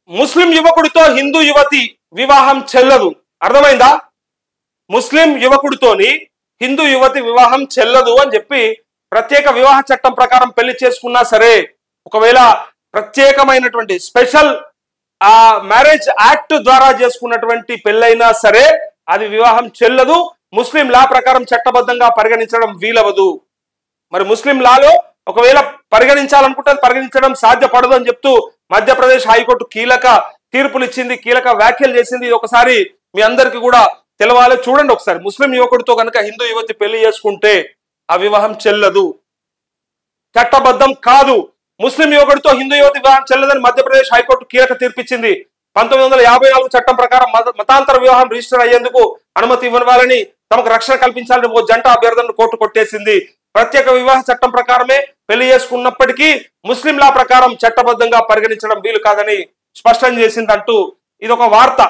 ముస్లిం యువకుడితో హిందూ యువతి వివాహం చెల్లదు. అర్థమైందా? ముస్లిం యువకుడితోని హిందూ యువతి వివాహం చెల్లదు అని చెప్పి ప్రత్యేక వివాహ చట్టం ప్రకారం పెళ్లి చేసుకున్నా సరే, ఒకవేళ ప్రత్యేకమైనటువంటి స్పెషల్ మ్యారేజ్ యాక్ట్ ద్వారా చేసుకున్నటువంటి పెళ్ళైనా సరే అది వివాహం చెల్లదు. ముస్లిం లా ప్రకారం చట్టబద్ధంగా పరిగణించడం వీలవదు. మరి ముస్లిం లాలో ఒకవేళ పరిగణించాలనుకుంటే పరిగణించడం సాధ్యపడదు అని చెప్తూ మధ్యప్రదేశ్ హైకోర్టు కీలక తీర్పులు ఇచ్చింది, కీలక వ్యాఖ్యలు చేసింది. ఒకసారి మీ అందరికి కూడా తెలవాలి. చూడండి ఒకసారి. ముస్లిం యువకుడితో కనుక హిందూ యువతి పెళ్లి చేసుకుంటే ఆ వివాహం చెల్లదు, చట్టబద్ధం కాదు. ముస్లిం యువకుడితో హిందూ యువతి వివాహం చెల్లదని మధ్యప్రదేశ్ హైకోర్టు కీలక తీర్పిచ్చింది. 1954 చట్టం ప్రకారం మతాంతర వివాహం రిజిస్టర్ అయ్యేందుకు అనుమతి ఇవ్వాలని, తమకు రక్షణ కల్పించాలని ఓ జంట అభ్యర్థనను కోర్టు కొట్టేసింది. ప్రత్యేక వివాహ చట్టం ప్రకారమే పెళ్లి చేసుకున్నప్పటికీ ముస్లిం లా ప్రకారం చట్టబద్ధంగా పరిగణించడం వీలు కాదని స్పష్టం చేసిందంటూ ఇదొక వార్త.